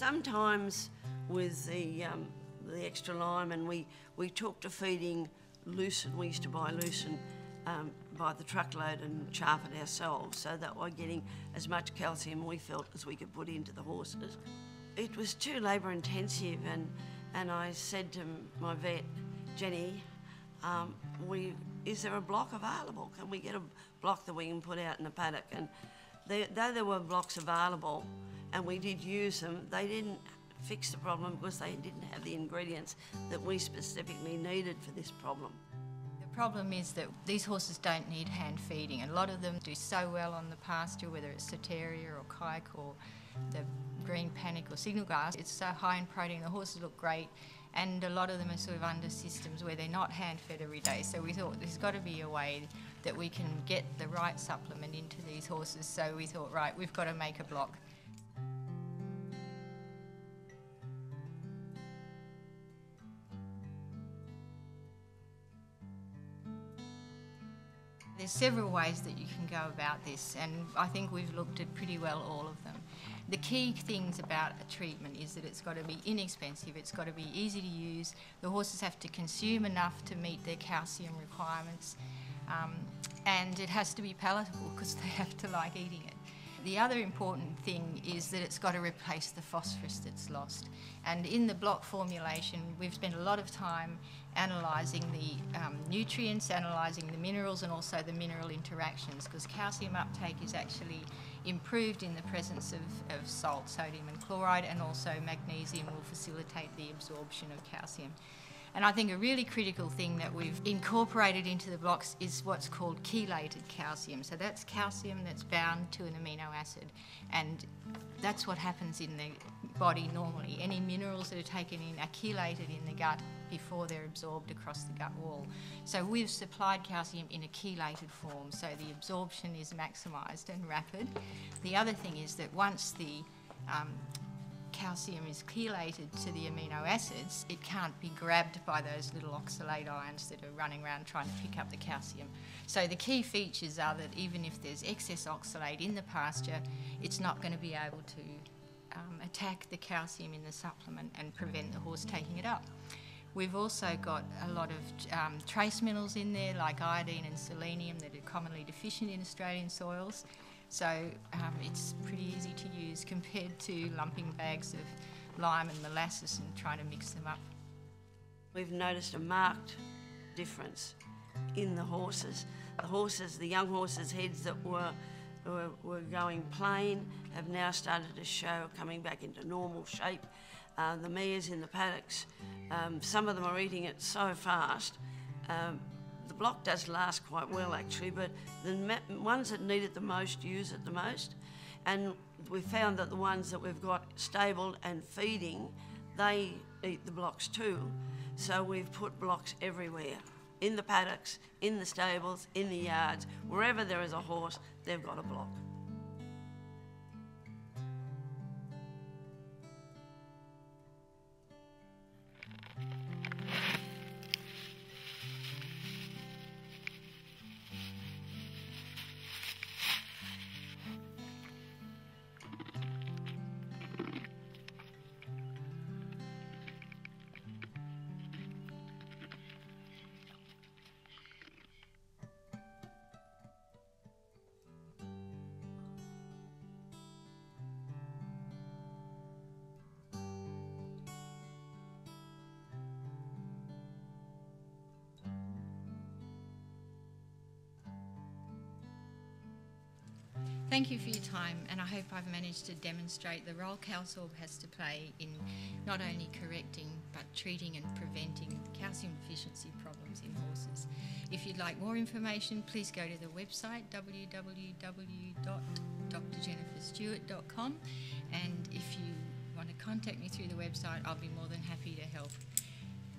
Sometimes with the extra lime, and we took to feeding lucerne. We used to buy lucerne by the truckload and chaff it ourselves, so that we're getting as much calcium we felt as we could put into the horses. It was too labour intensive, and I said to my vet, Jenny, is there a block available? Can we get a block that we can put out in the paddock? And though there were blocks available and we did use them, they didn't fix the problem because they didn't have the ingredients that we specifically needed for this problem. The problem is that these horses don't need hand feeding. A lot of them do so well on the pasture, whether it's Soteria or Kike or the green panic or signal grass. It's so high in protein, the horses look great, and a lot of them are sort of under systems where they're not hand fed every day. So we thought there's got to be a way that we can get the right supplement into these horses. So we thought, right, we've got to make a block. There's several ways that you can go about this, and I think we've looked at pretty well all of them. The key things about a treatment is that it's got to be inexpensive, it's got to be easy to use, the horses have to consume enough to meet their calcium requirements, and it has to be palatable because they have to like eating it. The other important thing is that it's got to replace the phosphorus that's lost. And in the block formulation, we've spent a lot of time analysing the nutrients, analysing the minerals, and also the mineral interactions, because calcium uptake is actually improved in the presence of salt, sodium and chloride, and also magnesium will facilitate the absorption of calcium. And I think a really critical thing that we've incorporated into the blocks is what's called chelated calcium. So that's calcium that's bound to an amino acid, and that's what happens in the body normally. Any minerals that are taken in are chelated in the gut before they're absorbed across the gut wall. So we've supplied calcium in a chelated form, so the absorption is maximised and rapid. The other thing is that once the calcium is chelated to the amino acids, it can't be grabbed by those little oxalate ions that are running around trying to pick up the calcium. So the key features are that even if there's excess oxalate in the pasture, it's not going to be able to attack the calcium in the supplement and prevent the horse taking it up. We've also got a lot of trace minerals in there, like iodine and selenium, that are commonly deficient in Australian soils. So it's pretty easy to use compared to lumping bags of lime and molasses and trying to mix them up. We've noticed a marked difference in the horses. The young horses' heads that were going plain have now started to show coming back into normal shape. The mares in the paddocks, some of them are eating it so fast. The block does last quite well actually, but the ones that need it the most use it the most. And we found that the ones that we've got stable and feeding, they eat the blocks too. So we've put blocks everywhere, in the paddocks, in the stables, in the yards. Wherever there is a horse, they've got a block. Thank you for your time, and I hope I've managed to demonstrate the role Calsorb has to play in not only correcting but treating and preventing calcium deficiency problems in horses. If you'd like more information, please go to the website www.drjenniferstewart.com, and if you want to contact me through the website, I'll be more than happy to help.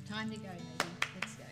Time to go, maybe. Let's go.